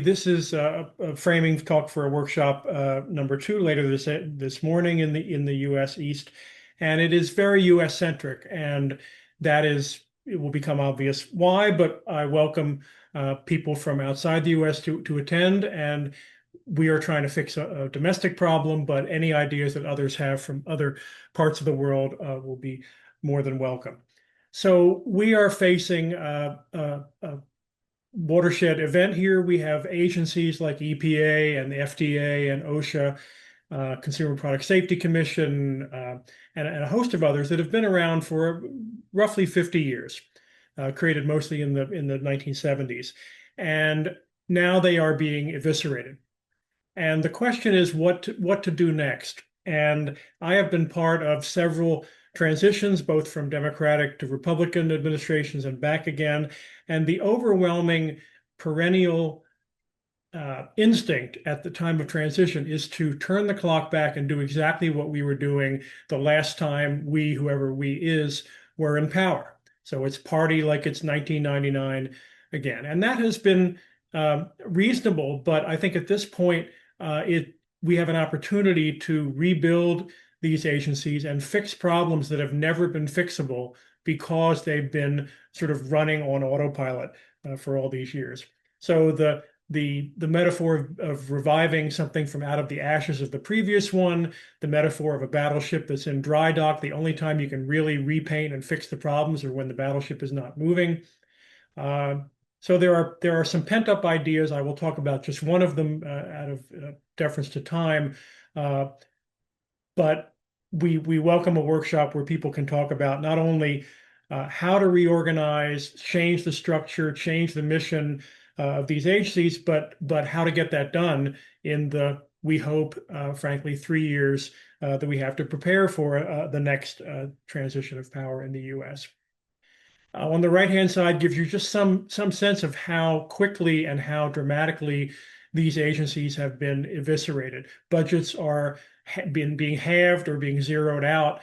This is a framing talk for a workshop number 2 later this morning in the U.S. East, and it is very U.S. centric, and it will become obvious why. But I welcome people from outside the U.S. to attend, and we are trying to fix a domestic problem. But any ideas that others have from other parts of the world will be more than welcome. So we are facing a watershed event here. We have agencies like EPA and the FDA and OSHA, Consumer Product Safety Commission, and a host of others that have been around for roughly 50 years, created mostly in the 1970s. And now they are being eviscerated. And the question is what to do next. And I have been part of several transitions, both from Democratic to Republican administrations and back again. And the overwhelming perennial instinct at the time of transition is to turn the clock back and do exactly what we were doing the last time we, whoever we is, were in power. So it's party like it's 1999 again. And that has been reasonable, but I think at this point, we have an opportunity to rebuild these agencies and fix problems that have never been fixable because they've been sort of running on autopilot for all these years. So the metaphor of reviving something from out of the ashes of the previous one, the metaphor of a battleship that's in dry dock, the only time you can really repaint and fix the problems are when the battleship is not moving. So there are some pent-up ideas. I will talk about just one of them out of deference to time. But we welcome a workshop where people can talk about not only how to reorganize, change the structure, change the mission of these agencies, but how to get that done in the, we hope, frankly, 3 years that we have to prepare for the next transition of power in the U.S. On the right-hand side gives you just some sense of how quickly and how dramatically these agencies have been eviscerated. Budgets are being halved or being zeroed out.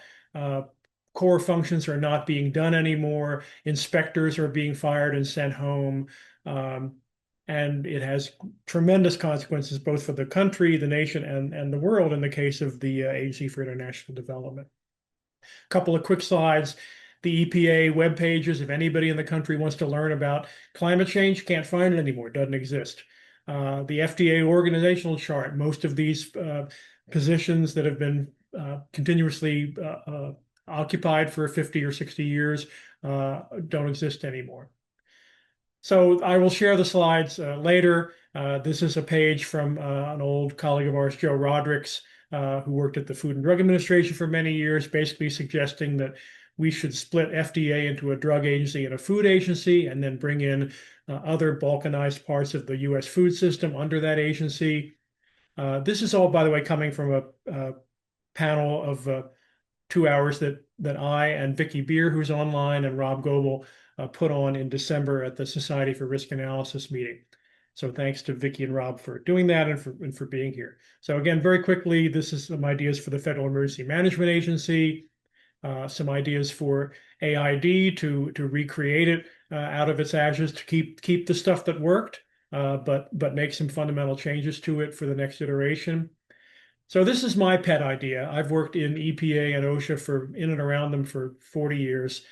Core functions are not being done anymore. Inspectors are being fired and sent home. And it has tremendous consequences both for the country, the nation, and the world in the case of the Agency for International Development. A couple of quick slides. The EPA web pages, if anybody in the country wants to learn about climate change, can't find it anymore, doesn't exist. The FDA organizational chart, most of these positions that have been continuously occupied for 50 or 60 years don't exist anymore. So I will share the slides later. This is a page from an old colleague of ours, Joe Roderick's, who worked at the Food and Drug Administration for many years, basically suggesting that we should split FDA into a drug agency and a food agency, and then bring in other balkanized parts of the U.S. food system under that agency. This is all, by the way, coming from a panel of 2 hours that I and Vicki Beer, who's online, and Rob Goebel put on in December at the Society for Risk Analysis meeting. So thanks to Vicki and Rob for doing that and for being here. So again, very quickly, this is some ideas for the Federal Emergency Management Agency. Some ideas for AID to recreate it out of its ashes, to keep the stuff that worked, but make some fundamental changes to it for the next iteration. So this is my pet idea. I've worked in EPA and OSHA in and around them for 40 years.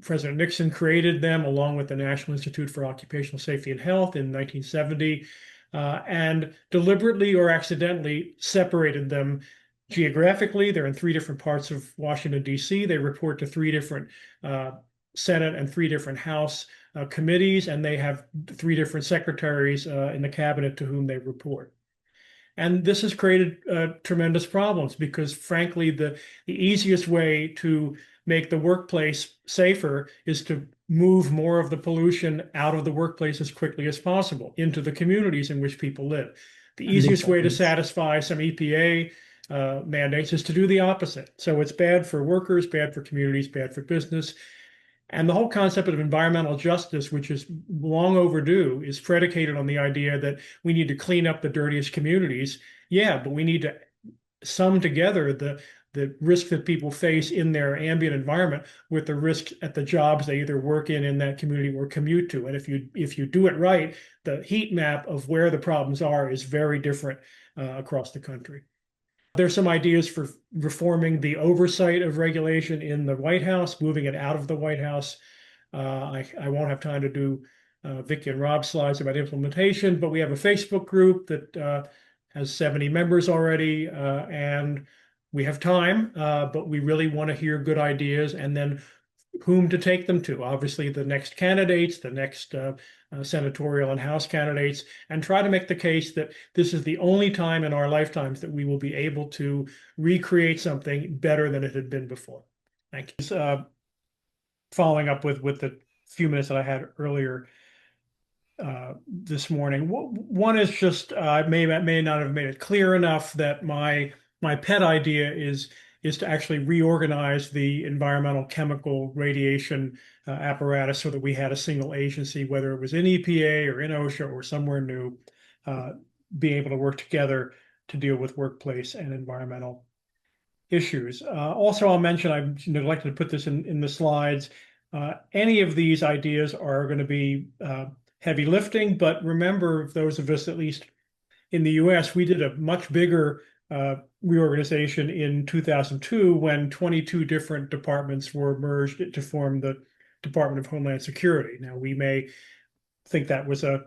President Nixon created them along with the National Institute for Occupational Safety and Health in 1970, and deliberately or accidentally separated them. Geographically, they're in 3 different parts of Washington, D.C. They report to 3 different Senate and 3 different House committees, and they have 3 different secretaries in the cabinet to whom they report. And this has created tremendous problems because, frankly, the easiest way to make the workplace safer is to move more of the pollution out of the workplace as quickly as possible into the communities in which people live. The easiest way to satisfy some EPA mandates is to do the opposite. So it's bad for workers, bad for communities, bad for business. And the whole concept of environmental justice, which is long overdue, is predicated on the idea that we need to clean up the dirtiest communities. Yeah, but we need to sum together the risk that people face in their ambient environment with the risk at the jobs they either work in that community or commute to. And if you do it right, the heat map of where the problems are is very different across the country. There's some ideas for reforming the oversight of regulation in the White House, moving it out of the White House. I won't have time to do Vicky and Rob's slides about implementation, but we have a Facebook group that has 70 members already, and we have time, but we really want to hear good ideas and then whom to take them to. Obviously, the next candidates, the next senatorial and House candidates, and try to make the case that this is the only time in our lifetimes that we will be able to recreate something better than it had been before. Thank you. Following up with the few minutes that I had earlier this morning. One is just I may not have made it clear enough that my pet idea is to actually reorganize the environmental chemical radiation apparatus so that we had a single agency, whether it was in EPA or in OSHA or somewhere new, being able to work together to deal with workplace and environmental issues. Also, I'll mention, I neglected to put this in the slides. Any of these ideas are going to be heavy lifting, but remember, those of us, at least in the US, we did a much bigger reorganization in 2002 when 22 different departments were merged to form the Department of Homeland Security. Now, we may think that was a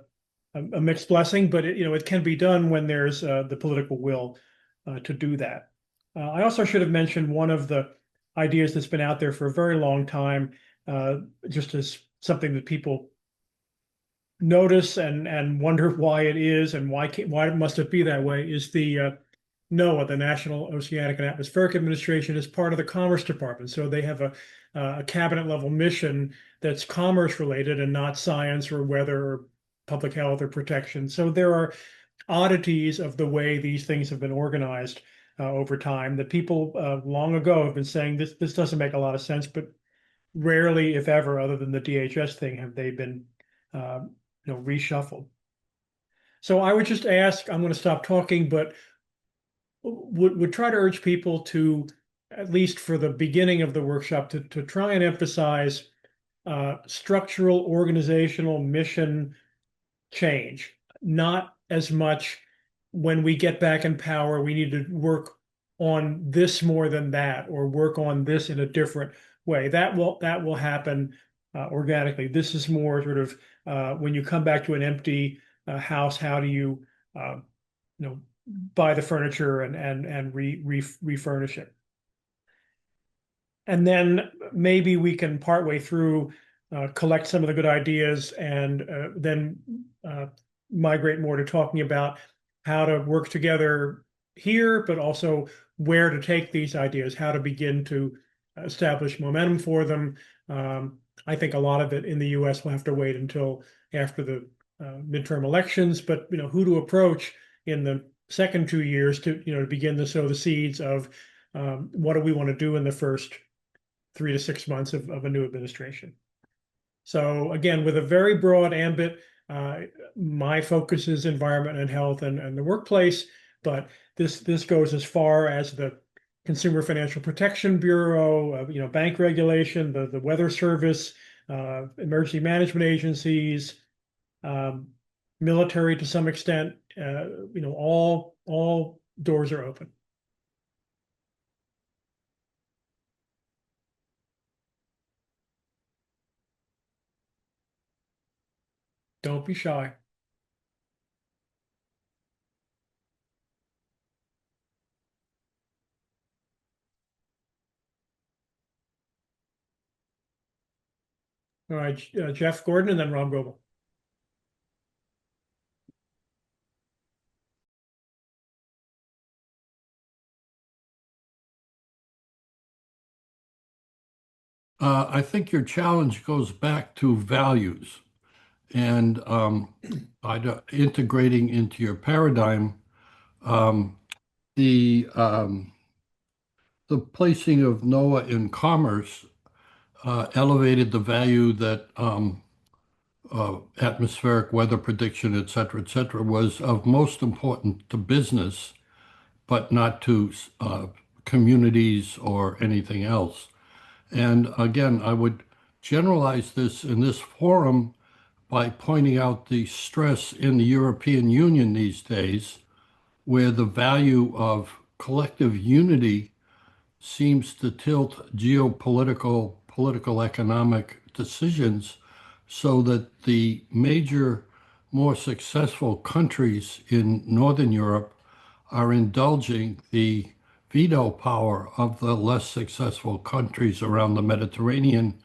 mixed blessing, but it can be done when there's the political will to do that. I also should have mentioned one of the ideas that's been out there for a very long time, just as something that people notice and wonder why it is and why must it be that way, is the NOAA, the National Oceanic and Atmospheric Administration, is part of the Commerce Department. So they have a cabinet level mission that's commerce related and not science or weather or public health or protection. So there are oddities of the way these things have been organized over time that people long ago have been saying this doesn't make a lot of sense, but rarely, if ever, other than the DHS thing, have they been reshuffled. So I would just ask, I'm going to stop talking, but would try to urge people to, at least for the beginning of the workshop, to try and emphasize structural, organizational, mission change, not as much when we get back in power, we need to work on this more than that, or work on this in a different way. That will happen organically. This is more sort of when you come back to an empty house, how do you buy the furniture and refurnish it? And then maybe we can partway through collect some of the good ideas and then migrate more to talking about how to work together here, but also where to take these ideas, how to begin to establish momentum for them. I think a lot of it in the US will have to wait until after the midterm elections, but who to approach in the second 2 years to begin to sow the seeds of what do we want to do in the first 3 to 6 months of a new administration. So again, with a very broad ambit, my focus is environment and health and the workplace, but this goes as far as the Consumer Financial Protection Bureau, bank regulation, the Weather Service, emergency management agencies, military to some extent. All doors are open. Don't be shy. All right, Jeff Gordon and then Rob Goebel. I think your challenge goes back to values and integrating into your paradigm the placing of NOAA in commerce elevated the value that atmospheric weather prediction, et cetera, was of most important to business, but not to communities or anything else. And again, I would generalize this in this forum by pointing out the stress in the European Union these days, where the value of collective unity seems to tilt geopolitical, political, economic decisions so that the major, more successful countries in Northern Europe are indulging the veto power of the less successful countries around the Mediterranean,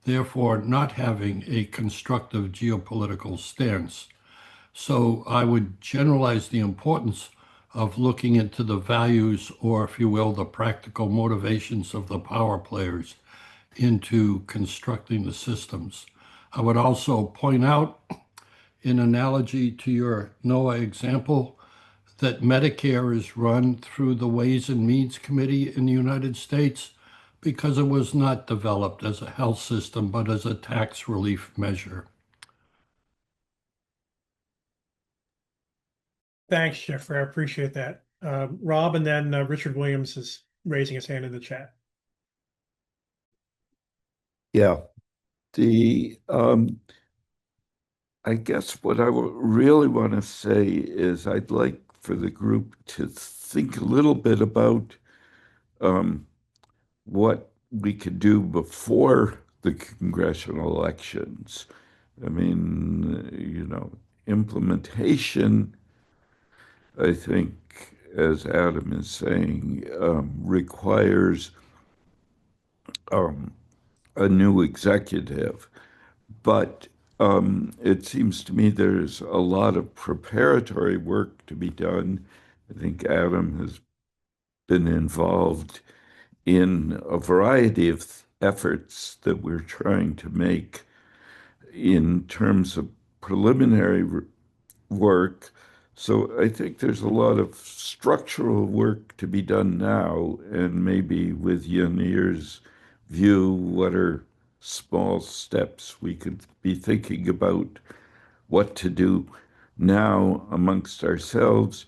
therefore not having a constructive geopolitical stance. So I would generalize the importance of looking into the values, or if you will, the practical motivations of the power players into constructing the systems. I would also point out, in analogy to your NOAA example, that Medicare is run through the Ways and Means Committee in the United States because it was not developed as a health system, but as a tax relief measure. Thanks, Jeffrey. I appreciate that. Rob, and then Richard Williams is raising his hand in the chat. Yeah, the I guess what really want to say is I'd like for the group to think a little bit about what we could do before the congressional elections. I mean, implementation, I think, as Adam is saying, requires a new executive. But it seems to me there's a lot of preparatory work to be done. I think Adam has been involved in a variety of efforts that we're trying to make in terms of preliminary work. So I think there's a lot of structural work to be done now, and maybe with Yanir's view, what are small steps we could be thinking about what to do now amongst ourselves.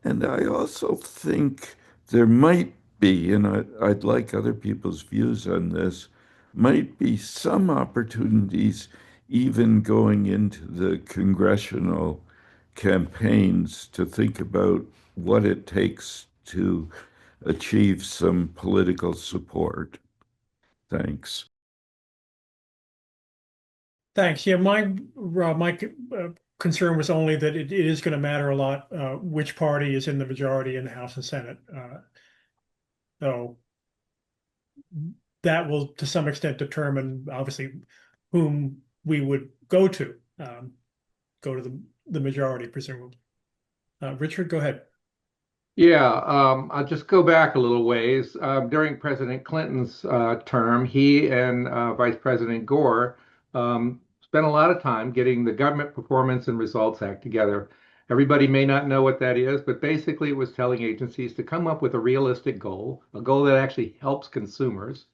And I also think there might be, and I'd like other people's views on this, might be some opportunities even going into the congressional campaigns to think about what it takes to achieve some political support. Thanks. Thanks. Yeah, my concern was only that it is going to matter a lot which party is in the majority in the House and Senate. So that will, to some extent, determine obviously whom we would go to the majority, presumably. Richard, go ahead. Yeah, I'll just go back a little ways. During President Clinton's term, he and Vice President Gore spent a lot of time getting the Government Performance and Results Act together. Everybody may not know what that is, but basically it was telling agencies to come up with a realistic goal, a goal that actually helps consumers,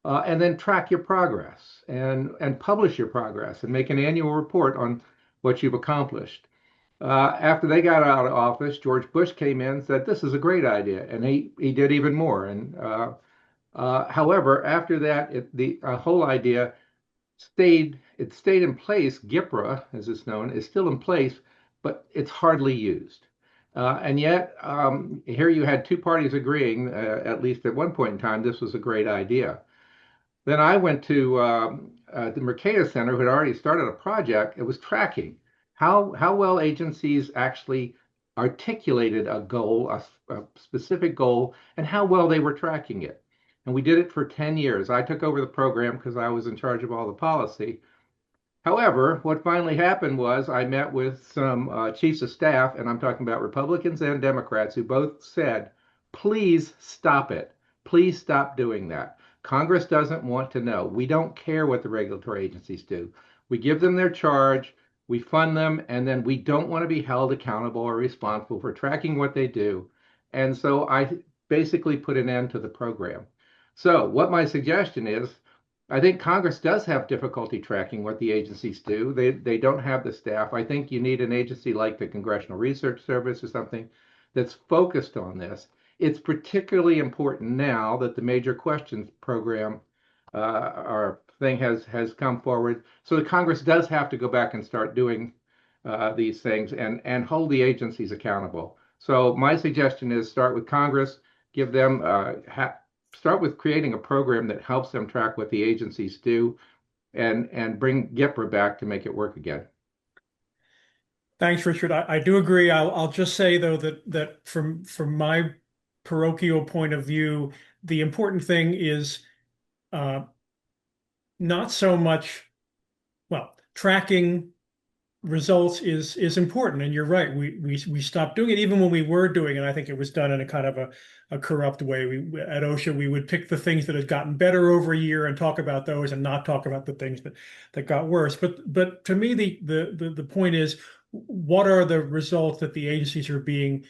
and then track your progress and publish your progress and make an annual report on what you've accomplished. After they got out of office, George Bush came in and said, "This is a great idea," and he did even more. And however, after that, the whole idea stayed in place. GIPRA, as it's known, is still in place, but it's hardly used. And yet, here you had two parties agreeing, at least at one point in time, this was a great idea. Then I went to the Mercatus Center, who had already started a project. It was tracking how well agencies actually articulated a goal, a specific goal, and how well they were tracking it. And we did it for 10 years. I took over the program because I was in charge of all the policy. However, what finally happened was I met with some chiefs of staff, and I'm talking about Republicans and Democrats, who both said, please stop it. Please stop doing that. Congress doesn't want to know. We don't care what the regulatory agencies do. We give them their charge, we fund them, and then we don't want to be held accountable or responsible for tracking what they do. And so I basically put an end to the program. So what my suggestion is, I think Congress does have difficulty tracking what the agencies do. They don't have the staff. I think you need an agency like the Congressional Research Service or something that's focused on this. it's particularly important now that the Major Questions program our thing has come forward. So the Congress does have to go back and start doing these things and hold the agencies accountable. So my suggestion is start with Congress, give them start with creating a program that helps them track what the agencies do, and bring GIPRA back to make it work again. Thanks, Richard. I do agree. I'll just say though that from my parochial point of view, the important thing is uh, not so much, well, tracking results is important, and you're right. We stopped doing it even when we were doing it. I think it was done in a kind of a corrupt way. At OSHA we would pick the things that had gotten better over a year and talk about those, and not talk about the things that got worse. But to me the point is, what are the results that the agencies are being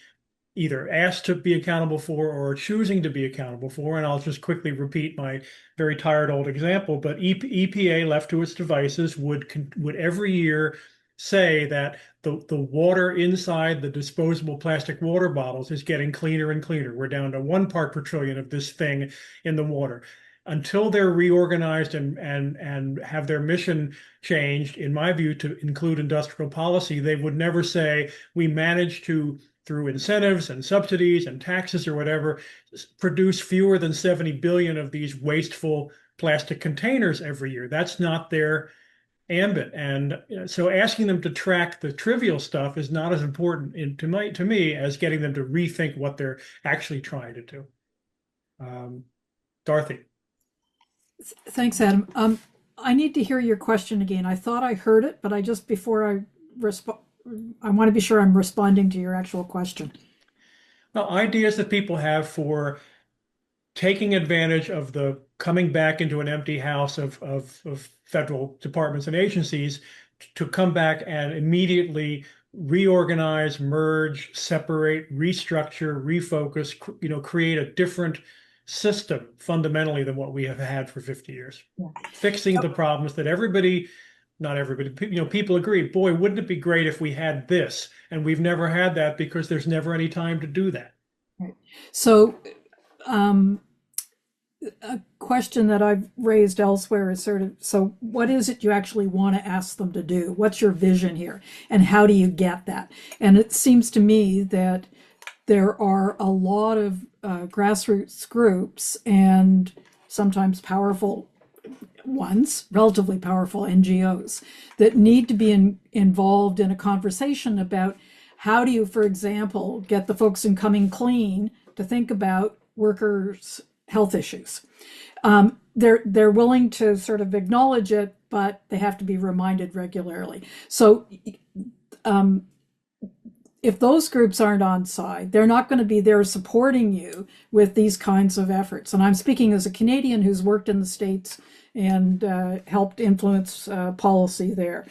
either asked to be accountable for or choosing to be accountable for? And I'll just quickly repeat my very tired old example, but EPA, left to its devices, would every year say that the water inside the disposable plastic water bottles is getting cleaner and cleaner. We're down to 1 part per trillion of this thing in the water. Until they're reorganized and have their mission changed, in my view, to include industrial policy, they would never say we managed to, through incentives and subsidies and taxes or whatever, produce fewer than 70 billion of these wasteful plastic containers every year. That's not their ambit. And so asking them to track the trivial stuff is not as important to me as getting them to rethink what they're actually trying to do. Dorothy. Thanks, Adam. I need to hear your question again. I thought I heard it, but before I respond, I want to be sure I'm responding to your actual question. Well, ideas that people have for taking advantage of the coming back into an empty house of federal departments and agencies to come back and immediately reorganize, merge, separate, restructure, refocus, create a different system fundamentally than what we have had for 50 years. Yeah. Fixing the problems that not everybody, people agree, boy, wouldn't it be great if we had this? And we've never had that because there's never any time to do that. Right. So, a question that I've raised elsewhere is so what is it you actually want to ask them to do? What's your vision here? And how do you get that? And it seems to me that there are a lot of grassroots groups and sometimes powerful ones, relatively powerful NGOs, that need to be involved in a conversation about how do you, for example, get the folks in Coming Clean to think about workers' health issues. They're willing to sort of acknowledge it, but they have to be reminded regularly. So if those groups aren't on side, they're not going to be there supporting you with these kinds of efforts. And I'm speaking as a Canadian who's worked in the States and helped influence policy there.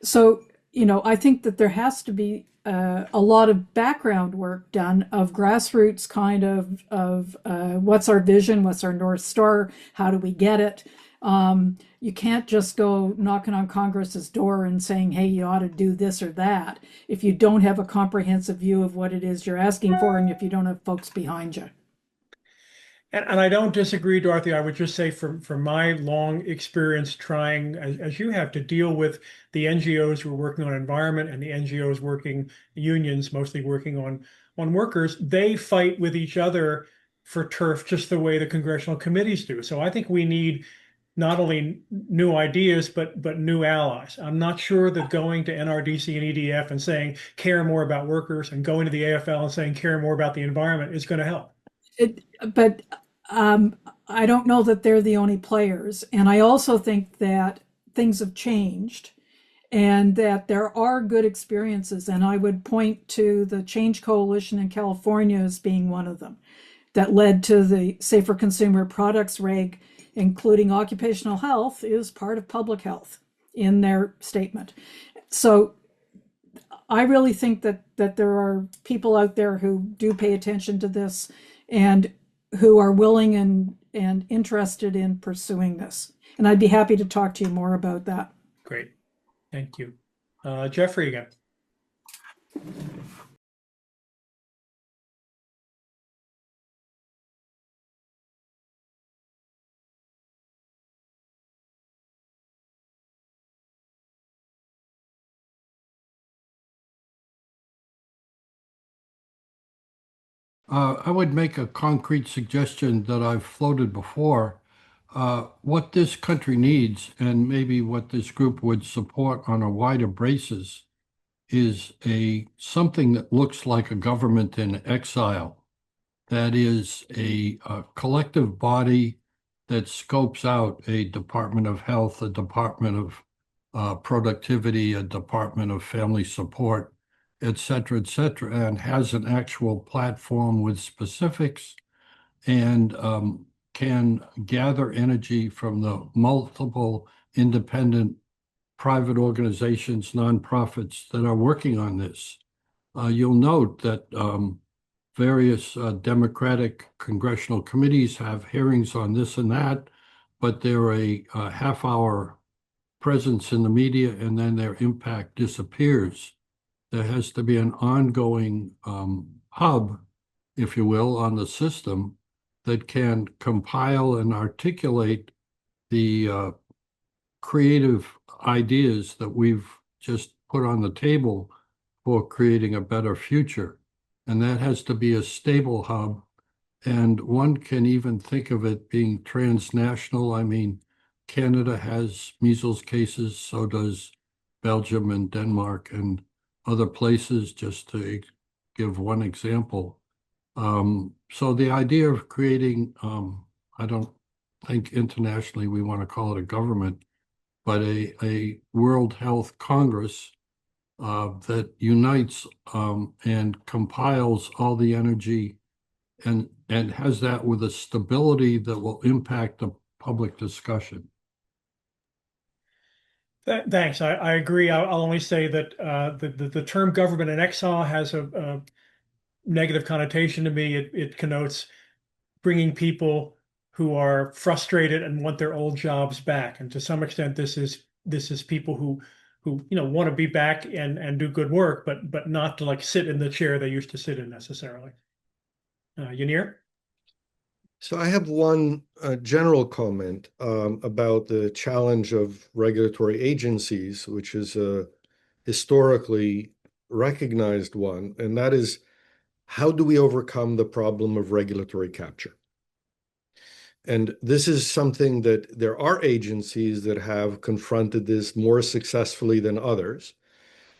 So, I think that there has to be a lot of background work done of grassroots kind of what's our vision, what's our North Star, how do we get it? You can't just go knocking on Congress's door and saying, hey, you ought to do this or that, if you don't have a comprehensive view of what it is you're asking for and if you don't have folks behind you. And I don't disagree, Dorothy. I would just say from my long experience trying, as you have, to deal with the NGOs who are working on environment and the NGOs unions mostly working on workers, they fight with each other for turf just the way the congressional committees do. So I think we need not only new ideas, but new allies. I'm not sure that going to NRDC and EDF and saying care more about workers and going to the AFL and saying care more about the environment is going to help. But I don't know that they're the only players. And I also think that things have changed and that there are good experiences. And I would point to the Change Coalition in California as being one of them that led to the Safer Consumer Products Reg, including occupational health, is part of public health in their statement. So I really think that there are people out there who do pay attention to this and who are willing and interested in pursuing this. And I'd be happy to talk to you more about that. Great. Thank you. Jeffrey again. I would make a concrete suggestion that I've floated before. What this country needs, and maybe what this group would support on a wider basis, is a something that looks like a government in exile. That is a collective body that scopes out a Department of Health, a Department of Productivity, a Department of Family Support, et cetera, and has an actual platform with specifics and can gather energy from the multiple independent private organizations, nonprofits that are working on this. You'll note that various Democratic congressional committees have hearings on this and that, but they're a half-hour presence in the media and then their impact disappears. There has to be an ongoing hub, if you will, on the system that can compile and articulate the creative ideas that we've just put on the table for creating a better future. And that has to be a stable hub. And one can even think of it being transnational. I mean, Canada has measles cases, so does Belgium and Denmark and other places, just to give one example. So the idea of creating, I don't think internationally we want to call it a government, but a World Health Congress that unites and compiles all the energy and has that with a stability that will impact the public discussion. Thanks. I agree. I'll only say that the term government in exile has a negative connotation to me. It connotes bringing people who are frustrated and want their old jobs back. And to some extent, this is people who want to be back and do good work, but not to like sit in the chair they used to sit in necessarily. Yanir? So I have one general comment about the challenge of regulatory agencies, which is a historically recognized one, and that is, how do we overcome the problem of regulatory capture? And this is something that there are agencies that have confronted this more successfully than others.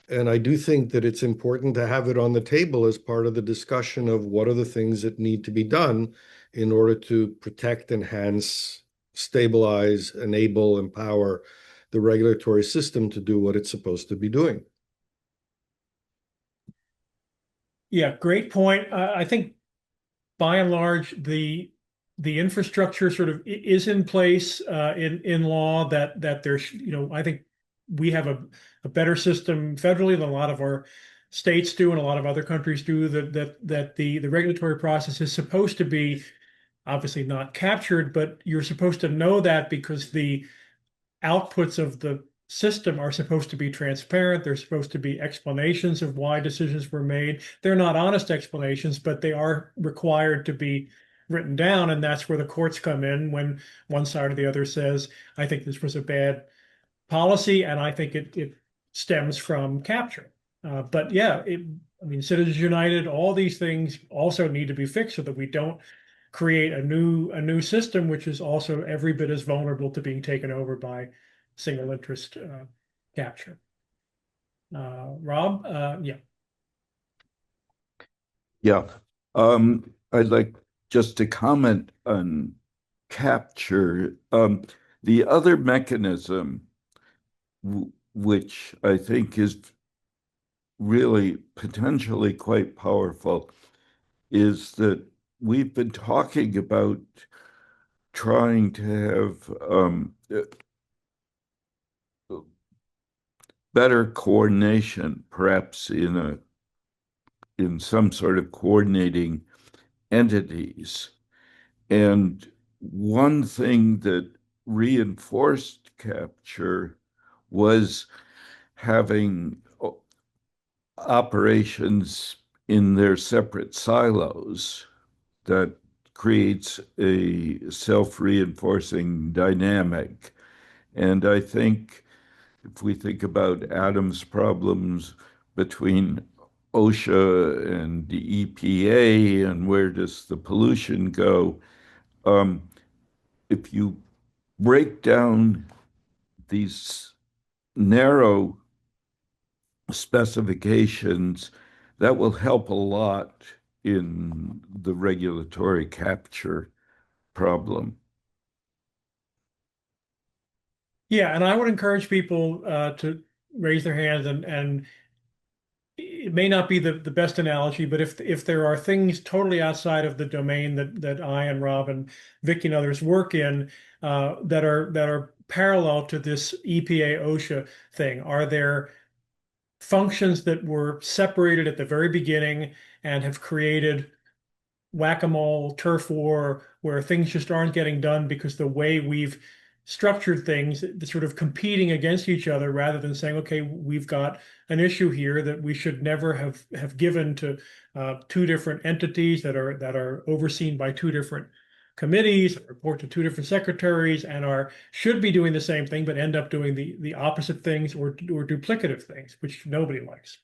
And I do think that it's important to have it on the table as part of the discussion of what are the things that need to be done in order to protect, enhance, stabilize, enable, empower the regulatory system to do what it's supposed to be doing. Yeah, great point. I think by and large, the infrastructure sort of is in place in law that there's, I think we have a better system federally than a lot of our states do and a lot of other countries do, that the regulatory process is supposed to be obviously not captured, but you're supposed to know that because the outputs of the system are supposed to be transparent. They're supposed to be explanations of why decisions were made. They're not honest explanations, but they are required to be written down. And that's where the courts come in when one side or the other says, I think this was a bad policy, and I think it stems from capture. But yeah, I mean, Citizens United, all these things also need to be fixed so that we don't create a new system, which is also every bit as vulnerable to being taken over by single interest capture. Rob, yeah. Yeah. I'd like just to comment on capture. The other mechanism, which I think is really potentially quite powerful, is that we've been talking about trying to have better coordination, perhaps in some sort of coordinating entities. And one thing that reinforced capture was having operations in their separate silos that creates a self-reinforcing dynamic. And I think if we think about Adam's problems between OSHA and the EPA and where does the pollution go? Um, if you break down these narrow specifications, that will help a lot in the regulatory capture problem. Yeah, and I would encourage people to raise their hands and it may not be the best analogy, but if there are things totally outside of the domain that I and Rob and Vicky and others work in that are parallel to this EPA OSHA thing, are there functions that were separated at the very beginning and have created whack-a-mole, turf war, where things just aren't getting done because the way we've structured things, they're sort of competing against each other rather than saying, okay, we've got an issue here that we should never have given to two different entities that are overseen by two different committees, report to two different secretaries, and are should be doing the same thing, but end up doing the opposite things or duplicative things, which nobody likes.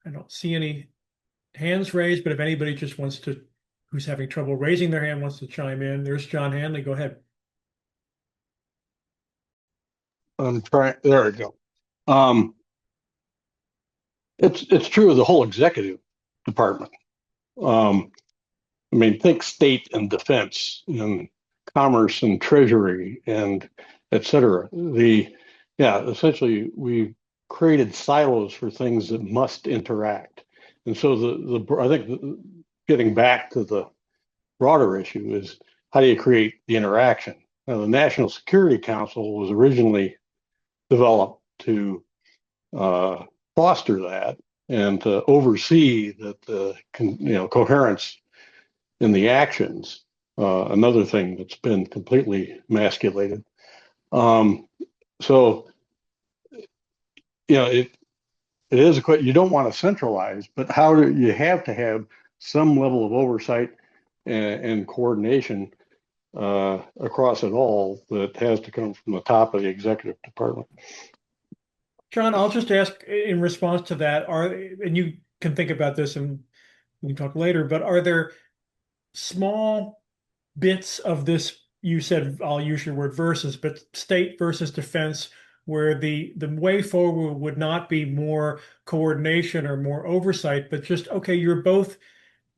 I don't see any hands raised, but if anybody just wants to, who's having trouble raising their hand, wants to chime in, there's John Hanley. Go ahead. I'm trying. There we go. Um, it's true of the whole executive department. Um, I mean, think state and defense and commerce and treasury and et cetera. Essentially we created silos for things that must interact. And so I think getting back to the broader issue is how do you create the interaction? Now, the National Security Council was originally developed to foster that and to oversee that the coherence in the actions. Another thing that's been completely emasculated. So it is a question. You don't want to centralize, but how do you have to have some level of oversight and coordination across it all that has to come from the top of the executive department. John, I'll just ask in response to that, and you can think about this and we can talk later, but are there small bits of this, you said, I'll use your word versus, but state versus defense, where the way forward would not be more coordination or more oversight, but just, okay, you're both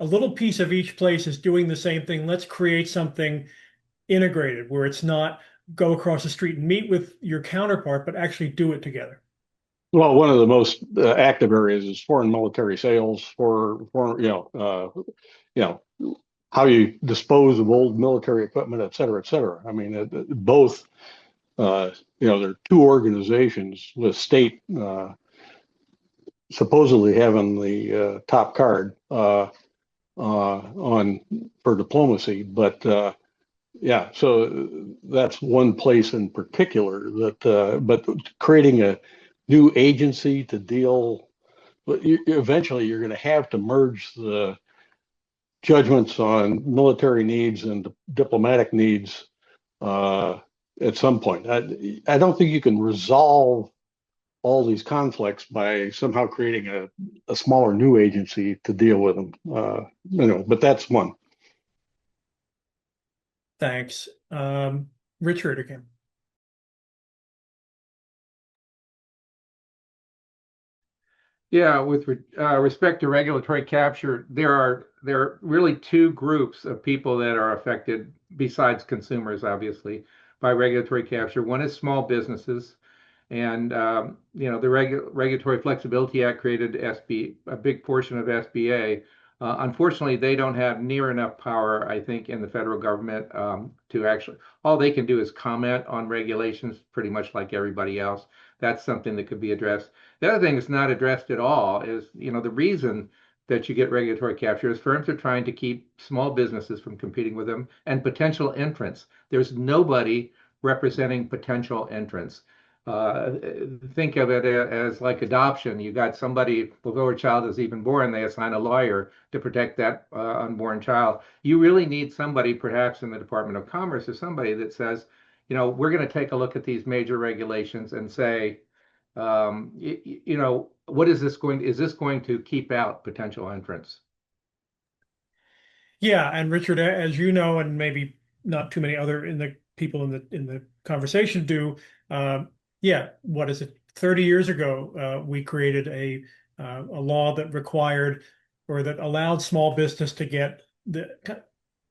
a little piece of each place is doing the same thing. Let's create something integrated where it's not go across the street and meet with your counterpart, but actually do it together. Well, one of the most active areas is foreign military sales for how you dispose of old military equipment, et cetera, et cetera. I mean, both, there are two organizations with state supposedly having the top card on for diplomacy, but so that's one place in particular that, but creating a new agency to deal, eventually you're going to have to merge the judgments on military needs and diplomatic needs at some point. I don't think you can resolve all these conflicts by somehow creating a smaller new agency to deal with them. But that's one. Thanks. Richard again. Yeah, with respect to regulatory capture, there are really two groups of people that are affected, besides consumers, obviously, by regulatory capture. One is small businesses, and the Regulatory Flexibility Act created a big portion of SBA. Unfortunately, they don't have near enough power, I think, in the federal government to actually. All they can do is comment on regulations, pretty much like everybody else. That's something that could be addressed. The other thing that's not addressed at all is, the reason that you get regulatory capture is firms are trying to keep small businesses from competing with them and potential entrants. There's nobody representing potential entrants. Think of it as like adoption. You got somebody before a child is even born, they assign a lawyer to protect that unborn child. You really need somebody, perhaps in the Department of Commerce, or somebody that says, we're going to take a look at these major regulations and say, what is this going to keep out potential entrants? Yeah, and Richard, as you know, and maybe not too many other in the people in the conversation do, yeah, what is it? 30 years ago, we created a law that required or that allowed small business to get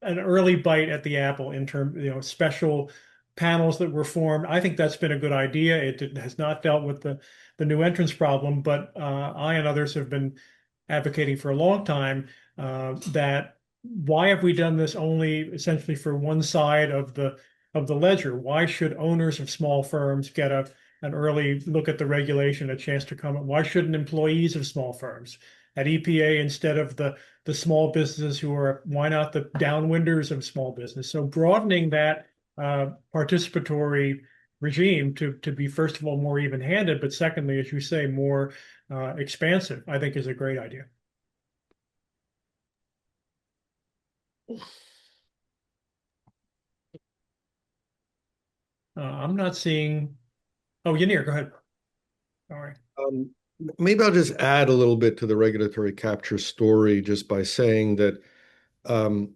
an early bite at the apple in terms, special panels that were formed. I think that's been a good idea. Has not dealt with the new entrance problem, but I and others have been advocating for a long time that why have we done this only essentially for one side of the ledger? Why should owners of small firms get an early look at the regulation, a chance to comment? Why shouldn't employees of small firms at EPA instead of the small businesses who are, why not the downwinders of small business? So broadening that participatory regime to be, first of all, more even-handed, but secondly, as you say, more expansive, I think is a great idea. I'm not seeing. Oh, Yanir, go ahead. All right. Maybe I'll just add a little bit to the regulatory capture story just by saying that um,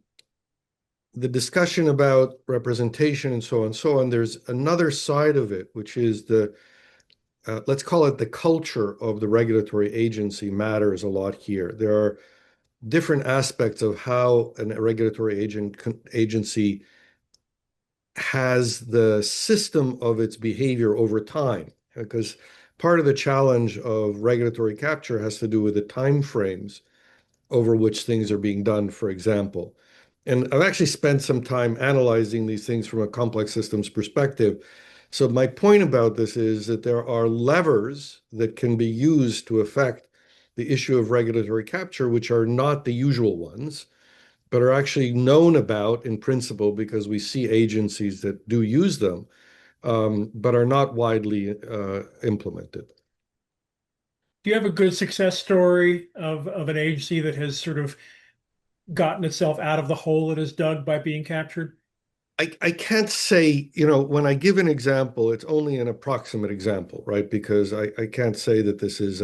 the discussion about representation and so on, there's another side of it, which is let's call it the culture of the regulatory agency matters a lot here. There are different aspects of how a regulatory agency has the system of its behavior over time, because part of the challenge of regulatory capture has to do with the time frames over which things are being done, for example. And I've actually spent some time analyzing these things from a complex systems perspective. So my point about this is that there are levers that can be used to affect the issue of regulatory capture, which are not the usual ones, but are actually known about in principle because we see agencies that do use them, but are not widely implemented. Do you have a good success story of an agency that has sort of gotten itself out of the hole it has dug by being captured? I can't say, when I give an example, it's only an approximate example, right? Because I can't say that this is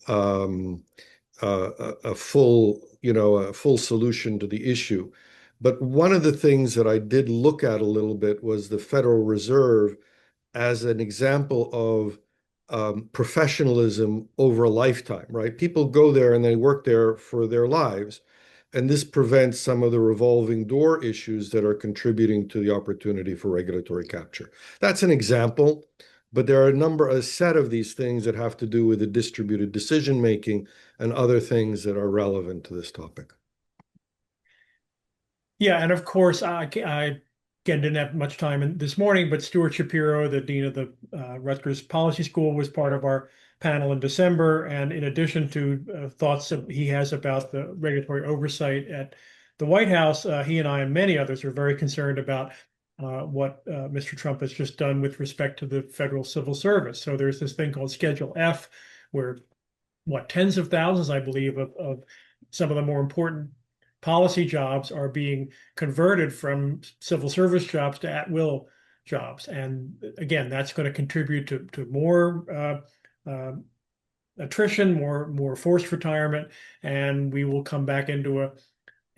um, a full, a full solution to the issue. But one of the things that I did look at a little bit was the Federal Reserve as an example of professionalism over a lifetime, right? People go there and they work there for their lives. And this prevents some of the revolving door issues that are contributing to the opportunity for regulatory capture. That's an example, but there are a set of these things that have to do with the distributed decision making and other things that are relevant to this topic. Yeah, and of course, I again didn't have much time this morning, but Stuart Shapiro, the dean of the Rutgers Policy School, was part of our panel in December. And in addition to thoughts that he has about the regulatory oversight at the White House, he and I and many others are very concerned about what Mr. Trump has just done with respect to the federal civil service. So there's this thing called Schedule F, where tens of thousands, I believe, of some of the more important policy jobs are being converted from civil service jobs to at-will jobs. And again, that's going to contribute to more attrition, more forced retirement, and we will come back into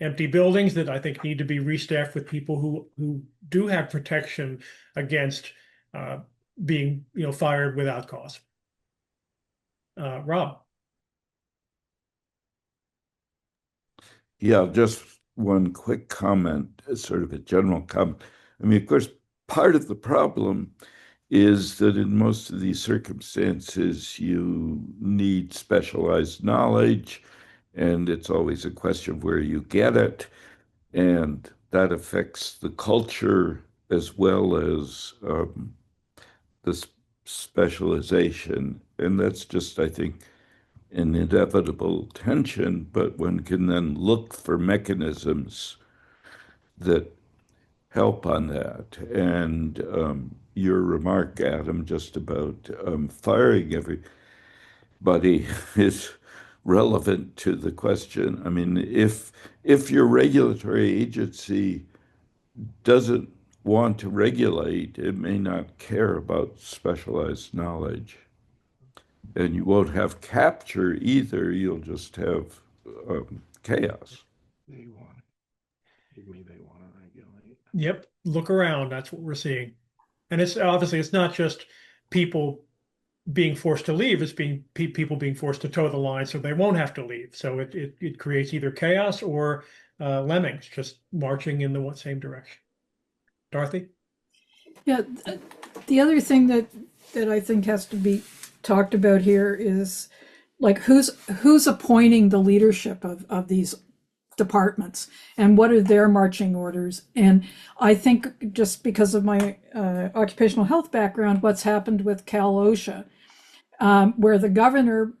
empty buildings that I think need to be restaffed with people who do have protection against being fired without cause. Rob. Yeah, just one quick comment, sort of a general comment. I mean, of course, part of the problem is that in most of these circumstances, you need specialized knowledge, and it's always a question of where you get it, and that affects the culture as well as the specialization. And that's just, I think, an inevitable tension, but one can then look for mechanisms that help on that. And your remark, Adam, just about firing everybody is relevant to the question. I mean, if your regulatory agency doesn't want to regulate, it may not care about specialized knowledge. And you won't have capture either. You'll just have chaos. They want give me they want to regulate. Yep. Look around. That's what we're seeing. And it's obviously it's not just people being forced to leave, it's being people being forced to toe the line so they won't have to leave. So it creates either chaos or lemmings just marching in the same direction. Dorothy? Yeah, the other thing that I think has to be talked about here is like who's appointing the leadership of these departments and what are their marching orders. And I think just because of my occupational health background, what's happened with Cal OSHA, where the governor,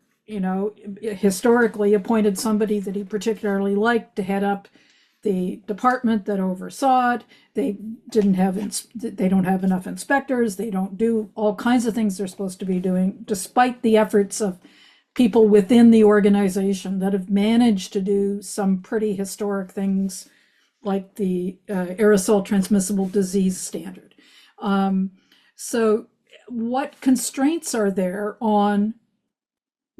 historically appointed somebody that he particularly liked to head up the department that oversaw it. They don't have enough inspectors. They don't do all kinds of things they're supposed to be doing, despite the efforts of people within the organization that have managed to do some pretty historic things, like the aerosol transmissible disease standard. So, what constraints are there on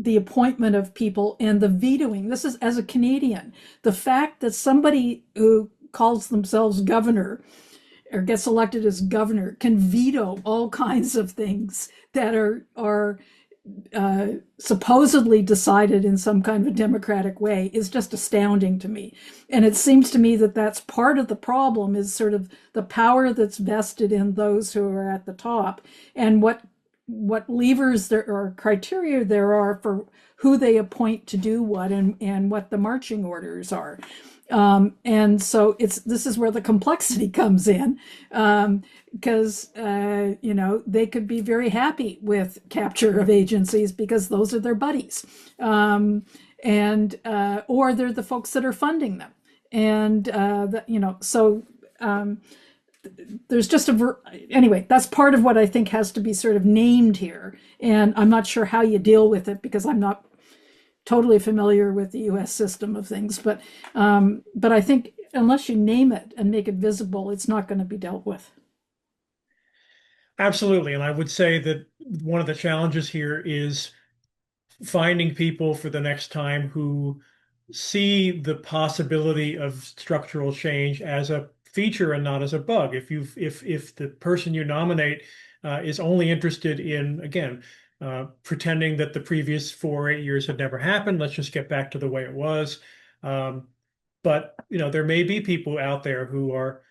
the appointment of people and the vetoing? This is, as a Canadian, the fact that somebody who calls themselves governor or gets elected as governor can veto all kinds of things that are supposedly decided in some kind of a democratic way is just astounding to me. And it seems to me that that's part of the problem, is sort of the power that's vested in those who are at the top, and what levers there or criteria there are for who they appoint to do what, and what the marching orders are. And so this is where the complexity comes in, because they could be very happy with capture of agencies because those are their buddies, and or they're the folks that are funding them, and there's just anyway, that's part of what I think has to be sort of named here, and I'm not sure how you deal with it because I'm not totally familiar with the U.S. system of things, but I think unless you name it and make it visible, it's not going to be dealt with. Absolutely. And I would say that one of the challenges here is finding people for the next time who see the possibility of structural change as a feature and not as a bug. If the person you nominate is only interested in, again, pretending that the previous 4 or 8 years had never happened, let's just get back to the way it was. But there may be people out there who are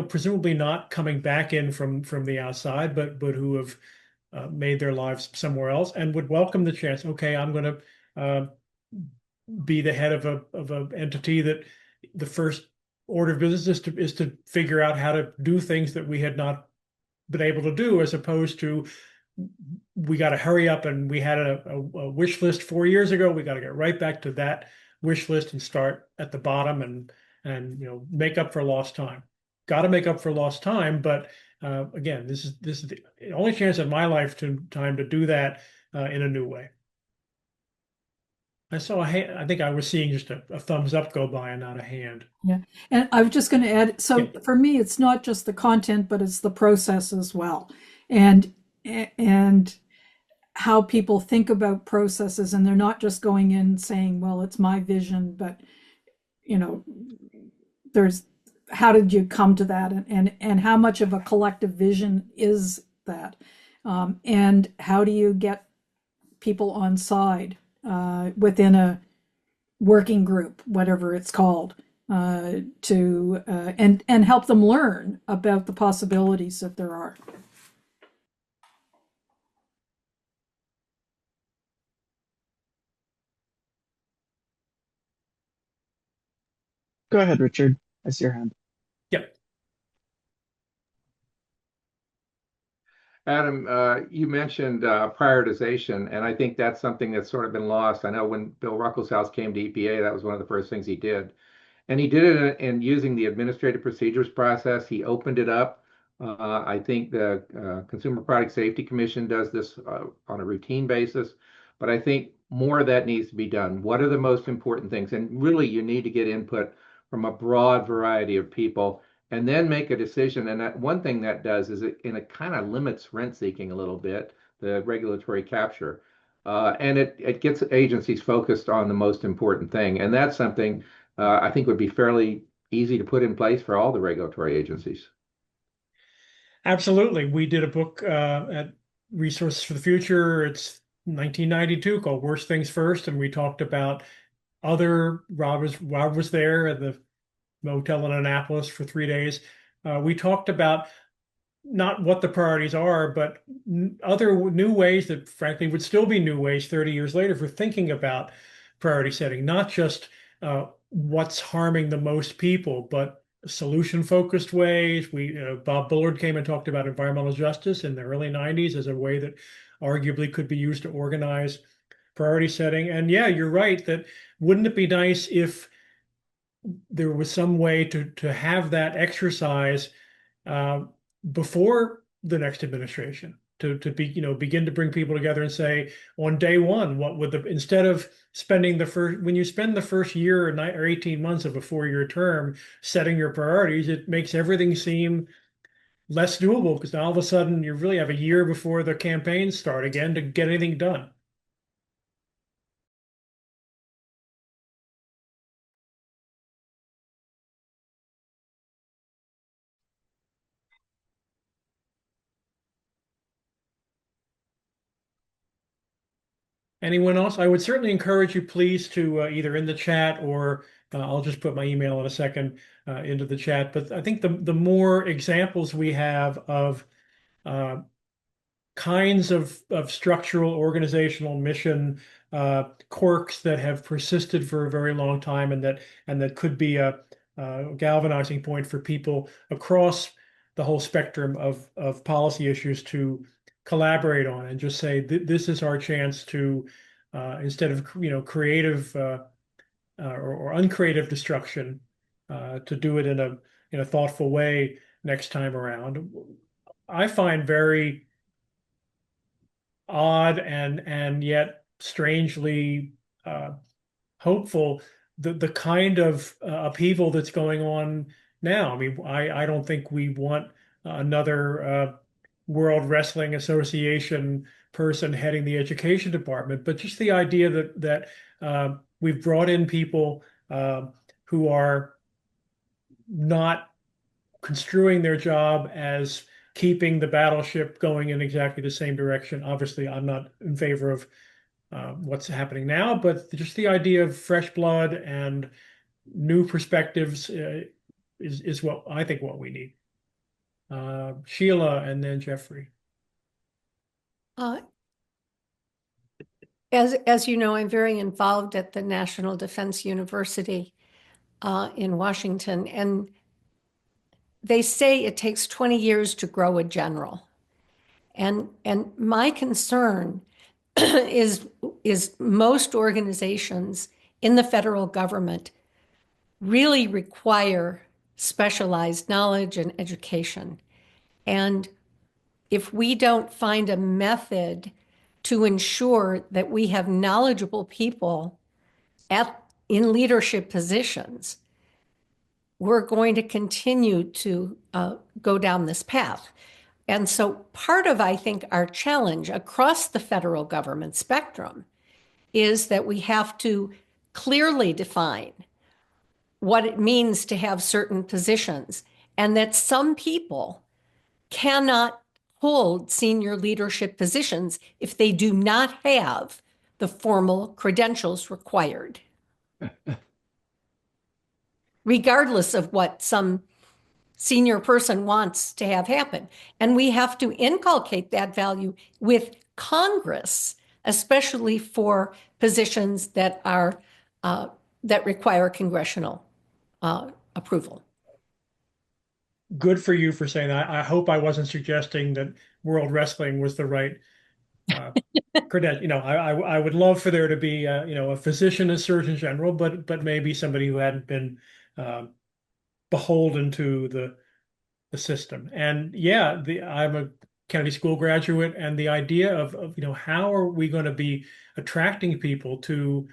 presumably not coming back in from the outside, but who have made their lives somewhere else and would welcome the chance. Okay, I'm going to be the head of a entity that the first order of business is to figure out how to do things that we had not been able to do, as opposed to we got to hurry up and we had a wish list 4 years ago. We got to get right back to that wish list and start at the bottom and make up for lost time. Got to make up for lost time, but again, this is the only chance in my lifetime to do that in a new way. I saw a hand. I think I was seeing just a thumbs up go by and not a hand. Yeah, and I was just going to add. So Yeah. for me, it's not just the content, but it's the process as well, and how people think about processes, and they're not just going in saying, "Well, it's my vision," but there's how did you come to that, and how much of a collective vision is that, and how do you get people on side within a working group, whatever it's called, to and help them learn about the possibilities that there are. Go ahead, Richard. I see your hand. Yep. Adam, you mentioned prioritization, and I think that's something that's sort of been lost. I know when Bill Ruckelshaus came to EPA, that was one of the first things he did. And he did it in using the administrative procedures process. He opened it up. I think the Consumer Product Safety Commission does this on a routine basis, but I think more of that needs to be done. What are the most important things? And really, you need to get input from a broad variety of people and then make a decision. And that one thing that does is it kind of limits rent seeking a little bit, the regulatory capture. And it gets agencies focused on the most important thing. And that's something I think would be fairly easy to put in place for all the regulatory agencies. Absolutely. We did a book at Resources for the Future. It's 1992 called Worst Things First. And we talked about Rob was there at the motel in Annapolis for 3 days. We talked about not what the priorities are, but other new ways that frankly would still be new ways 30 years later for thinking about priority setting, not just what's harming the most people, but solution focused ways. Bob Bullard came and talked about environmental justice in the early 90s as a way that arguably could be used to organize priority setting. And yeah, you're right that wouldn't it be nice if there was some way to have that exercise uh, before the next administration to begin to bring people together and say on day one what would the instead of spending the first when you spend the first year or 18 months of a 4-year term setting your priorities, it makes everything seem less doable because now all of a sudden you really have a year before the campaigns start again to get anything done. Anyone else? I would certainly encourage you, please, to either in the chat or I'll just put my email in a second into the chat. But I think the more examples we have of uh, kinds of structural, organizational, mission quirks that have persisted for a very long time, and that could be a galvanizing point for people across the whole spectrum of policy issues to collaborate on and just say this is our chance to instead of creative or uncreative destruction to do it in a thoughtful way next time around. I find very odd and yet strangely hopeful the kind of upheaval that's going on now. I mean, I don't think we want another World Wrestling Association person heading the education department, but just the idea that we've brought in people who are not construing their job as keeping the battleship going in exactly the same direction. Obviously, I'm not in favor of what's happening now, but just the idea of fresh blood and new perspectives is what I think what we need. Sheila and then Jeffrey. Uh, as you know, I'm very involved at the National Defense University in Washington, and they say it takes 20 years to grow a general. And my concern is most organizations in the federal government really require specialized knowledge and education. And if we don't find a method to ensure that we have knowledgeable people in leadership positions, we're going to continue to go down this path. And so part of, I think, our challenge across the federal government spectrum is that we have to clearly define what it means to have certain positions, and that some people cannot hold senior leadership positions if they do not have the formal credentials required, regardless of what some senior person wants to have happen. And we have to inculcate that value with Congress, especially for positions that are that require congressional approval. Good for you for saying that. I hope I wasn't suggesting that World Wrestling was the right credential. I would love for there to be a physician as Surgeon General, but maybe somebody who hadn't been beholden to the system. And yeah, I'm a Kennedy School graduate, and the idea of how are we going to be attracting people to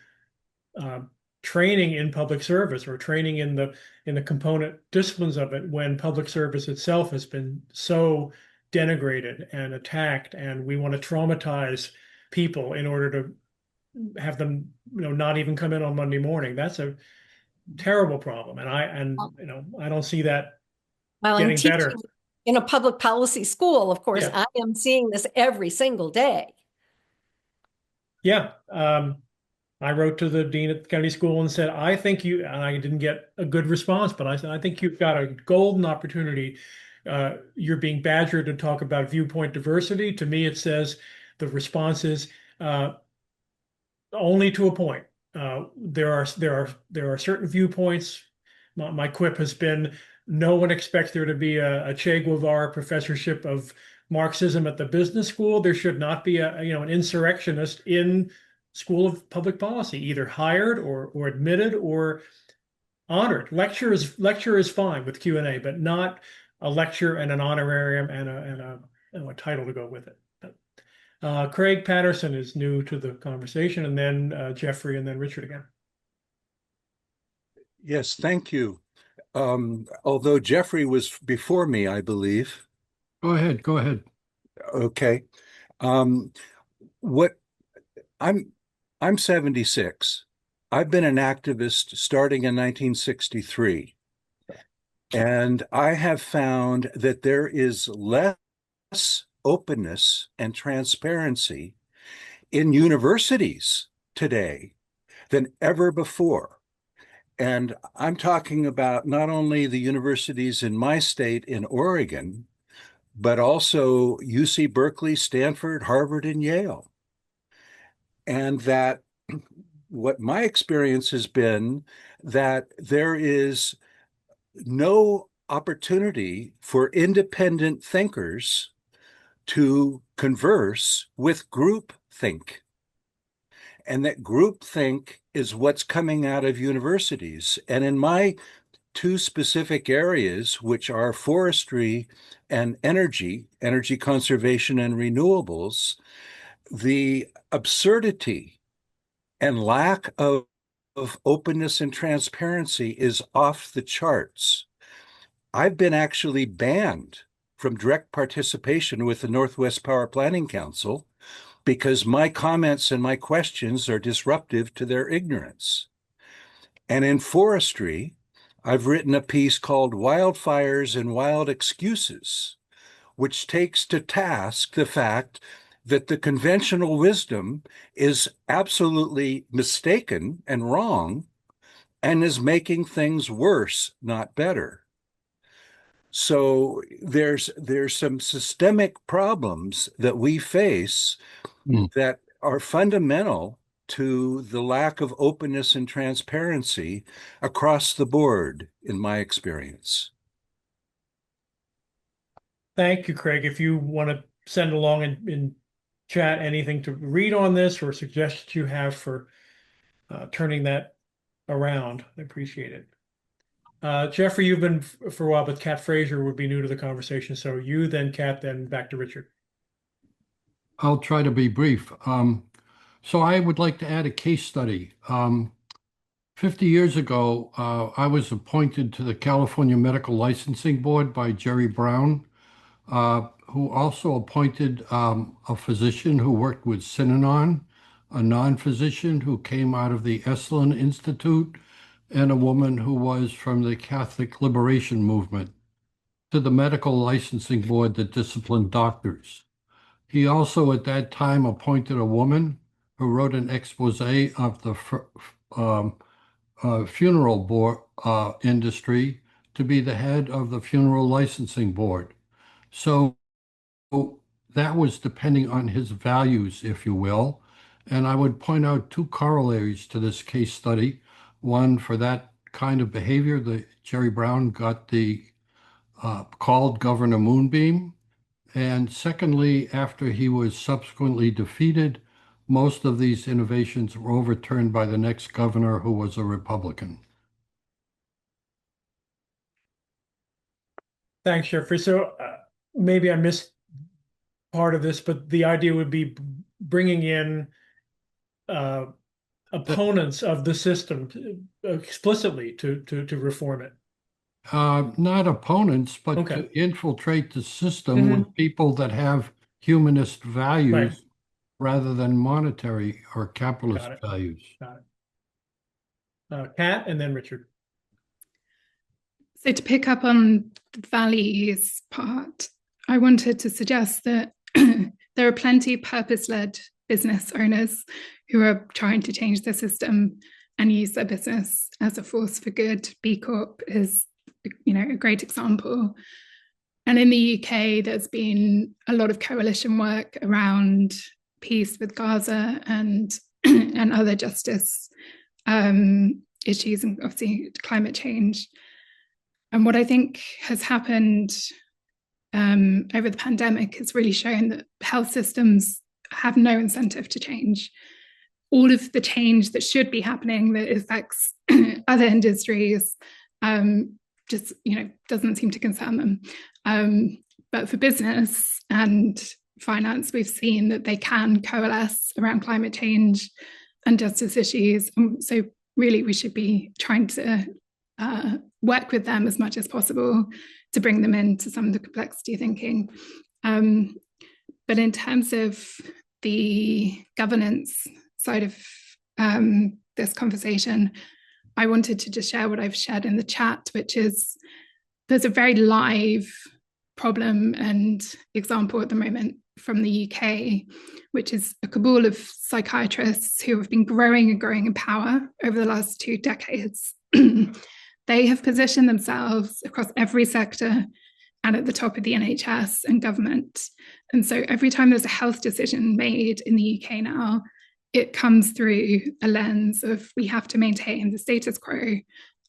training in public service or training in the component disciplines of it when public service itself has been so denigrated and attacked, and we want to traumatize people in order to have them, not even come in on Monday morning. That's a terrible problem, and I don't see that Well, I'm getting teaching better. in a public policy school. Of course, Yeah. I am seeing this every single day. Yeah. I wrote to the dean at the county school and said, I think and I didn't get a good response, but I said, I think you've got a golden opportunity. You're being badgered to talk about viewpoint diversity. To me, it says the response is only to a point. There are certain viewpoints. My quip has been, no one expects there to be a Che Guevara professorship of Marxism at the business school. There should not be an insurrectionist in School of Public Policy, either hired or admitted or honored. Lecture is fine with Q&A, but not a lecture and an honorarium and a title to go with it. Craig Patterson is new to the conversation, and then Jeffrey, and then Richard again. Yes, thank you. Although Jeffrey was before me, I believe. Go ahead. Go ahead. Okay. What I'm 76. I've been an activist starting in 1963. And I have found that there is less openness and transparency in universities today than ever before. And I'm talking about not only the universities in my state in Oregon, but also UC Berkeley, Stanford, Harvard, and Yale. And that what my experience has been that there is no opportunity for independent thinkers to converse with groupthink. And that groupthink is what's coming out of universities. And in my two specific areas, which are forestry and energy conservation and renewables, the absurdity and lack of openness and transparency is off the charts. I've been actually banned from direct participation with the Northwest Power Planning Council because my comments and my questions are disruptive to their ignorance. And in forestry, I've written a piece called Wildfires and Wild Excuses, which takes to task the fact that the conventional wisdom is absolutely mistaken and wrong and is making things worse, not better. So there's some systemic problems that we face that are fundamental to the lack of openness and transparency across the board, in my experience. Thank you, Craig. If you want to send along in chat anything to read on this or suggestions you have for turning that around, I appreciate it. Jeffrey, you've been for a while, but Kat Frazier would be new to the conversation. So you, then Kat, then back to Richard. I'll try to be brief. So I would like to add a case study. 50 years ago, I was appointed to the California Medical Licensing Board by Jerry Brown, who also appointed a physician who worked with Synanon, a non-physician who came out of the Esalen Institute, and a woman who was from the Catholic Liberation Movement, to the medical licensing board that disciplined doctors. He also at that time appointed a woman who wrote an expose of the funeral board industry to be the head of the funeral licensing board. So that was depending on his values, if you will. And I would point out two corollaries to this case study. One, for that kind of behavior, Jerry Brown got called Governor Moonbeam. And secondly, after he was subsequently defeated, most of these innovations were overturned by the next governor, who was a Republican. Thanks, Jeffrey. So maybe I missed part of this, but the idea would be bringing in opponents of the system explicitly to reform it? Not opponents, but Okay. to infiltrate the system with people that have humanist values Right. rather than monetary or capitalist Got it. values. Got it. Kat and then Richard. So to pick up on the values part, I wanted to suggest that there are plenty of purpose-led business owners who are trying to change the system and use their business as a force for good. B Corp is, a great example. And in the UK, there's been a lot of coalition work around peace with Gaza and and other justice issues, and obviously climate change. And what I think has happened over the pandemic has really shown that health systems have no incentive to change. All of the change that should be happening that affects other industries just doesn't seem to concern them. But for business and finance, we've seen that they can coalesce around climate change and justice issues. And so really we should be trying to work with them as much as possible to bring them into some of the complexity thinking. But in terms of the governance side of this conversation, I wanted to just share what I've shared in the chat, which is there's a very live problem and example at the moment from the UK, which is a cabal of psychiatrists who have been growing and growing in power over the last 2 decades. They have positioned themselves across every sector and at the top of the NHS and government. And so every time there's a health decision made in the UK now, it comes through a lens of we have to maintain the status quo,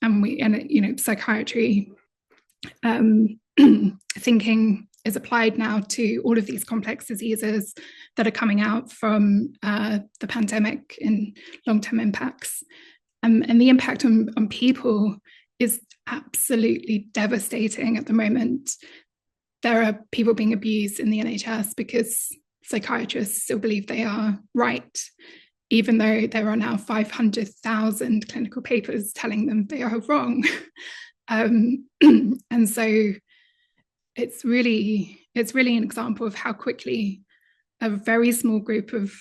and psychiatry thinking is applied now to all of these complex diseases that are coming out from the pandemic and long-term impacts. And the impact on people is absolutely devastating at the moment. There are people being abused in the NHS because psychiatrists still believe they are right, even though there are now 500,000 clinical papers telling them they are wrong. And so it's really an example of how quickly a very small group of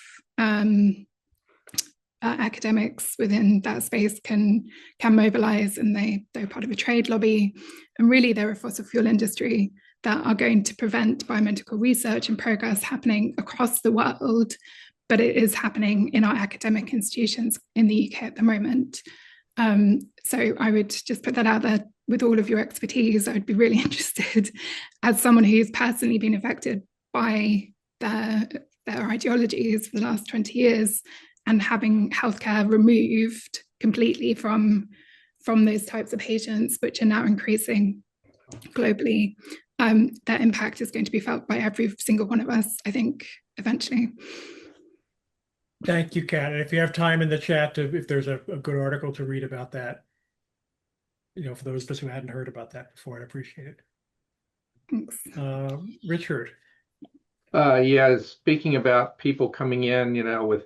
academics within that space can mobilize, and they're part of a trade lobby, and really they're a fossil fuel industry that are going to prevent biomedical research and progress happening across the world, but it is happening in our academic institutions in the UK at the moment. So I would just put that out there with all of your expertise. I'd be really interested, as someone who's personally been affected by their ideologies for the last 20 years, and having healthcare removed completely from those types of patients, which are now increasing globally. That impact is going to be felt by every single one of us, I think, eventually. Thank you, Kat. And if you have time in the chat, if there's a good article to read about that, for those of us who hadn't heard about that before, I'd appreciate it. Thanks. Richard. Yeah, speaking about people coming in,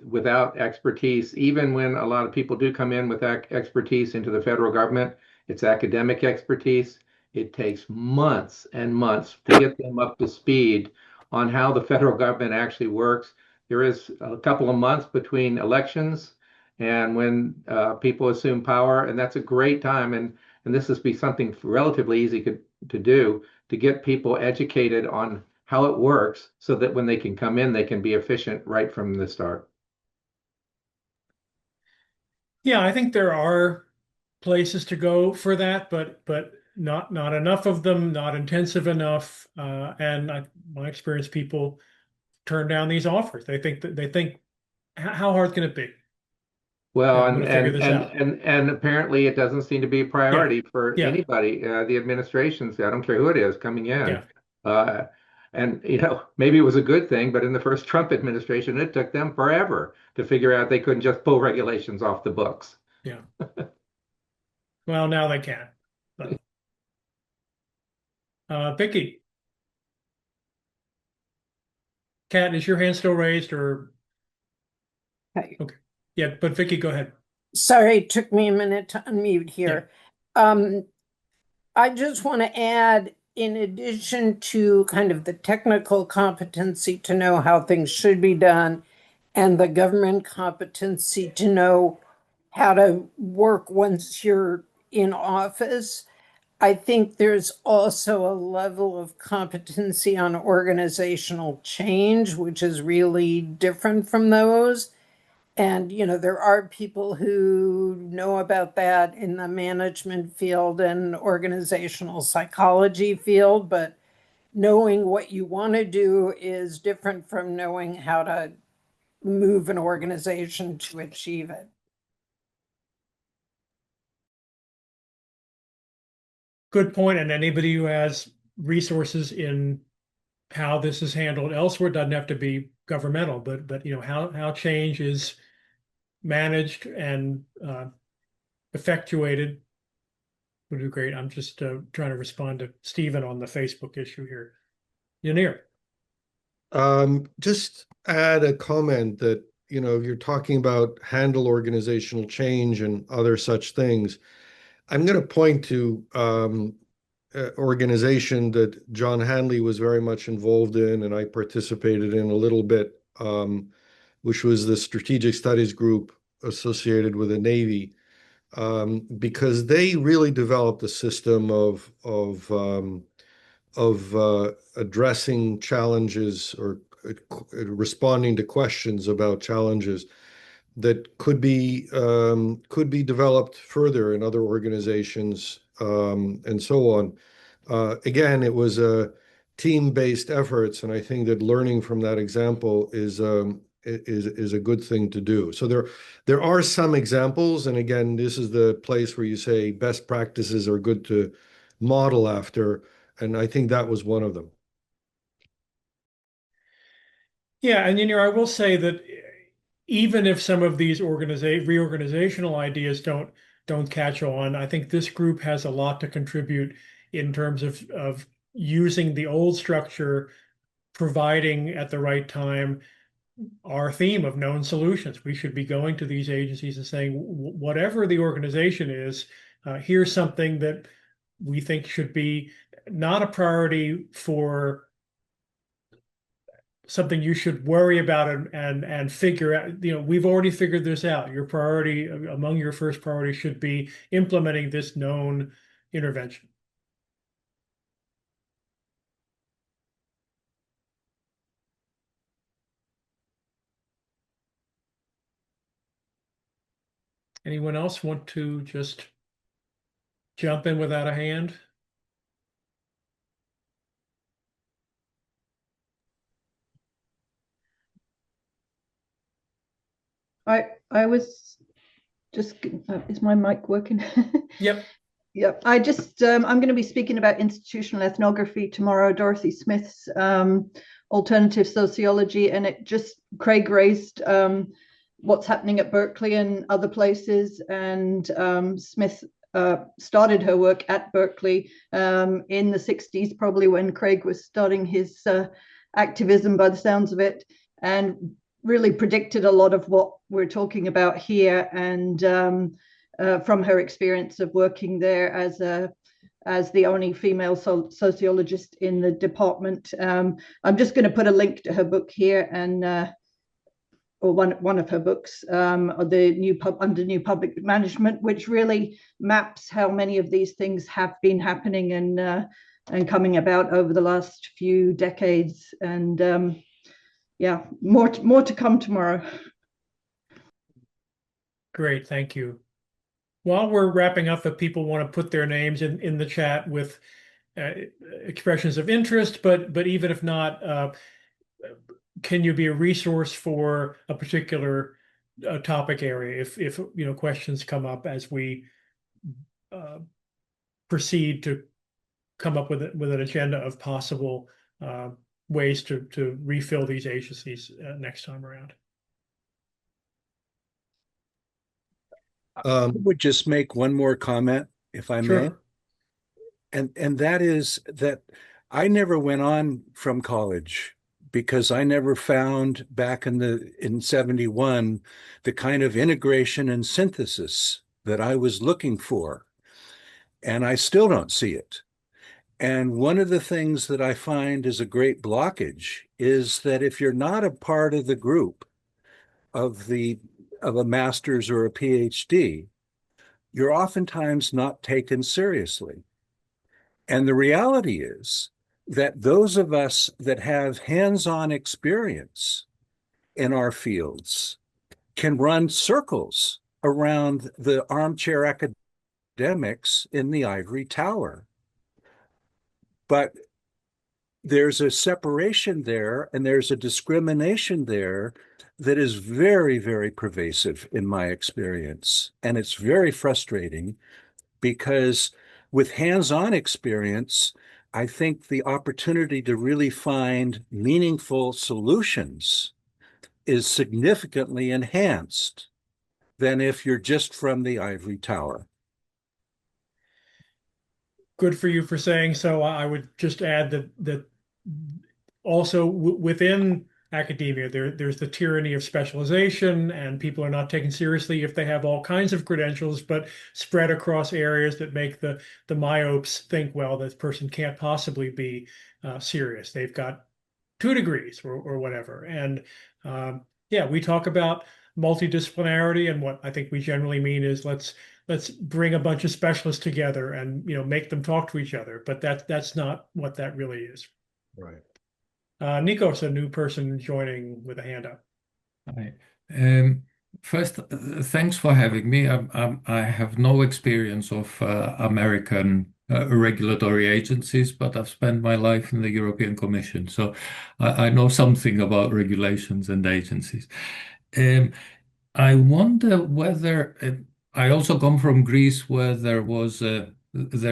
without expertise, even when a lot of people do come in with expertise into the federal government, it's academic expertise. It takes months and months to get them up to speed on how the federal government actually works. There is a couple of months between elections and when people assume power, and that's a great time. And this is be something relatively easy to do, to get people educated on how it works so that when they can come in, they can be efficient right from the start. Yeah, I think there are places to go for that, but not enough of them, not intensive enough. And my experience, people turn down these offers. They think how hard can it be? Well, I'm going to figure this out. And apparently it doesn't seem to be a priority for Yeah. anybody. The administrations, I don't care who it is, coming in. Yeah. And maybe it was a good thing, but in the first Trump administration, it took them forever to figure out they couldn't just pull regulations off the books. Yeah. Well, now they can. But Vicky. Kat, is your hand still raised or? Okay. Okay. Yeah, but Vicky, go ahead. Sorry, it took me a minute to unmute here. I just want to add, in addition to kind of the technical competency to know how things should be done and the government competency to know how to work once you're in office, I think there's also a level of competency on organizational change, which is really different from those. And, there are people who know about that in the management field and organizational psychology field, but knowing what you want to do is different from knowing how to move an organization to achieve it. Good point. And anybody who has resources in how this is handled elsewhere doesn't have to be governmental, but how change is managed and effectuated would be great. I'm just trying to respond to Stephen on the Facebook issue here. Yanir. Just add a comment that, you're talking about handle organizational change and other such things. I'm going to point to an organization that John Hanley was very much involved in, and I participated in a little bit, which was the Strategic Studies Group associated with the Navy, because they really developed a system of addressing challenges or responding to questions about challenges that could be developed further in other organizations, and so on. Again, it was a team-based efforts, and I think that learning from that example is a good thing to do. So there are some examples, and again, this is the place where you say best practices are good to model after, and I think that was one of them. Yeah, and I will say that even if some of these reorganizational ideas don't catch on, I think this group has a lot to contribute in terms of using the old structure, providing at the right time our theme of known solutions. We should be going to these agencies and saying, whatever the organization is, here's something that we think should be not a priority for something you should worry about and figure out. We've already figured this out. Your priority, among your first priorities, should be implementing this known intervention. Anyone else want to just jump in without a hand? I was just, is my mic working? Yep. Yep. I'm going to be speaking about institutional ethnography tomorrow, Dorothy Smith's alternative sociology, and Craig raised what's happening at Berkeley and other places, and Smith started her work at Berkeley in the 60s, probably when Craig was starting his activism by the sounds of it, and really predicted a lot of what we're talking about here, and from her experience of working there as the only female sociologist in the department. I'm just going to put a link to her book here, and or one of her books, the under new public management, which really maps how many of these things have been happening and coming about over the last few decades. And yeah, more to come tomorrow. Great, thank you. While we're wrapping up, if people want to put their names in the chat with expressions of interest, but even if not, can you be a resource for a particular topic area if questions come up as we proceed to come up with an agenda of possible ways to refill these agencies next time around? I would just make one more comment, if I may. Sure. And that is that I never went on from college because I never found back in 71 the kind of integration and synthesis that I was looking for. And I still don't see it. And one of the things that I find is a great blockage is that if you're not a part of the group of a master's or a PhD, you're oftentimes not taken seriously. And the reality is that those of us that have hands-on experience in our fields can run circles around the armchair academics in the ivory tower. But there's a separation there and there's a discrimination there that is very, very pervasive in my experience. And it's very frustrating because with hands-on experience, I think the opportunity to really find meaningful solutions is significantly enhanced than if you're just from the ivory tower. Good for you for saying so. I would just add that also within academia, there's the tyranny of specialization, and people are not taken seriously if they have all kinds of credentials, but spread across areas that make the myopes think, well, this person can't possibly be serious. They've got 2 degrees or whatever. And yeah, we talk about multidisciplinarity, and what I think we generally mean is let's bring a bunch of specialists together and make them talk to each other. But that's not what that really is. Right. Nico's a new person joining with a hand up. Hi. First, thanks for having me. I have no experience of American regulatory agencies, but I've spent my life in the European Commission, so I know something about regulations and agencies. I wonder whether I also come from Greece, where there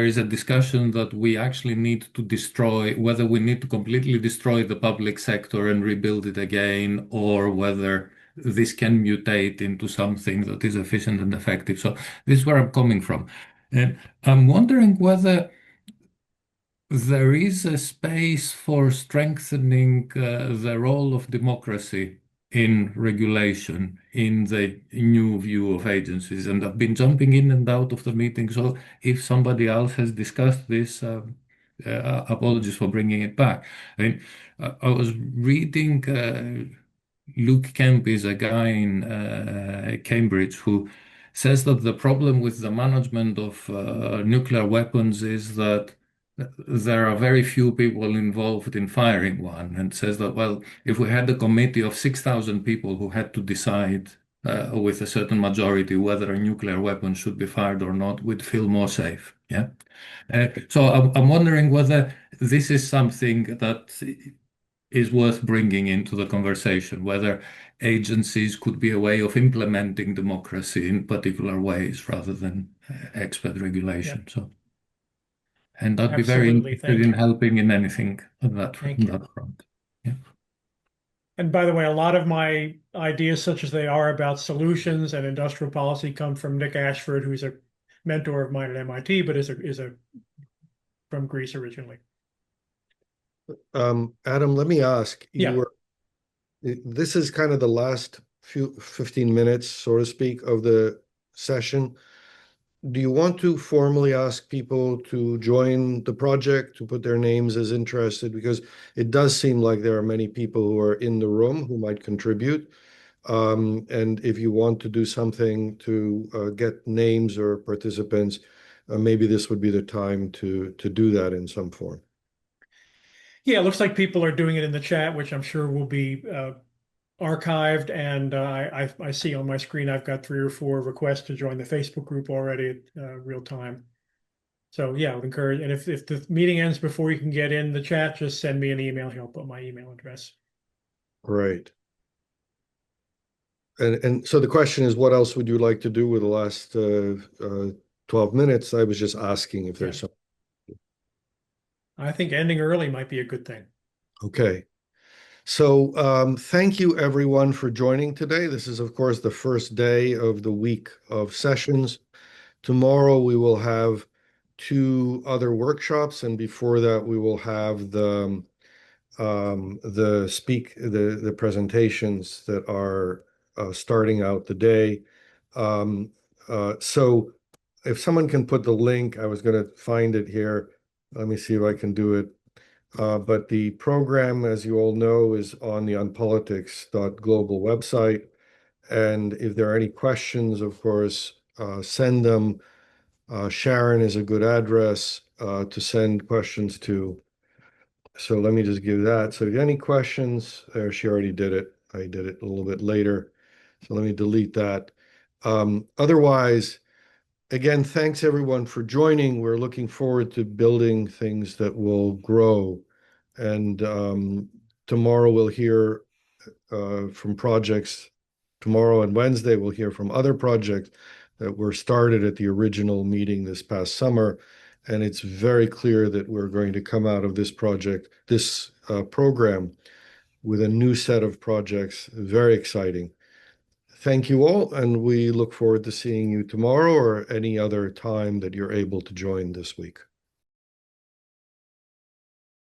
is a discussion that we actually need to destroy, whether we need to completely destroy the public sector and rebuild it again, or whether this can mutate into something that is efficient and effective. So this is where I'm coming from. And I'm wondering whether there is a space for strengthening the role of democracy in regulation in the new view of agencies. And I've been jumping in and out of the meeting. So if somebody else has discussed this, apologies for bringing it back. I mean, I was reading Luke Kemp is a guy in Cambridge who says that the problem with the management of nuclear weapons is that there are very few people involved in firing one, and says that, well, if we had a committee of 6,000 people who had to decide with a certain majority whether a nuclear weapon should be fired or not, we'd feel more safe. Yeah. So I'm wondering whether this is something that is worth bringing into the conversation, whether agencies could be a way of implementing democracy in particular ways rather than expert regulation. Yeah. So. And I'd be very Absolutely. interested Thank in you. helping in anything on that Thank you. front. Yeah. And by the way, a lot of my ideas, such as they are about solutions and industrial policy, come from Nick Ashford, who's a mentor of mine at MIT, but is from Greece originally. Adam, let me ask Yeah. this is kind of the last 15 minutes, so to speak, of the session. Do you want to formally ask people to join the project, to put their names as interested? Because it does seem like there are many people who are in the room who might contribute. And if you want to do something to get names or participants, maybe this would be the time to do that in some form. Yeah, it looks like people are doing it in the chat, which I'm sure will be archived. And I see on my screen I've got 3 or 4 requests to join the Facebook group already at real time. So yeah, I would encourage. And if the meeting ends before you can get in the chat, just send me an email. I'll put my email address. Great. And so the question is, what else would you like to do with the last 12 minutes? I was just asking if there's something. I think ending early might be a good thing. Okay. So thank you everyone for joining today. This is, of course, the first day of the week of sessions. Tomorrow we will have 2 other workshops, and before that we will have the the presentations that are starting out the day. So if someone can put the link, I was going to find it here. Let me see if I can do it. But the program, as you all know, is on the onpolitics.global website. And if there are any questions, of course, send them. Sharon is a good address to send questions to. So let me just give that. So if you have any questions, she already did it. I did it a little bit later. So let me delete that. Otherwise, again, thanks everyone for joining. We're looking forward to building things that will grow. And tomorrow we'll hear from projects. Tomorrow and Wednesday, we'll hear from other projects that were started at the original meeting this past summer. And it's very clear that we're going to come out of this project, this program, with a new set of projects. Very exciting. Thank you all, and we look forward to seeing you tomorrow or any other time that you're able to join this week.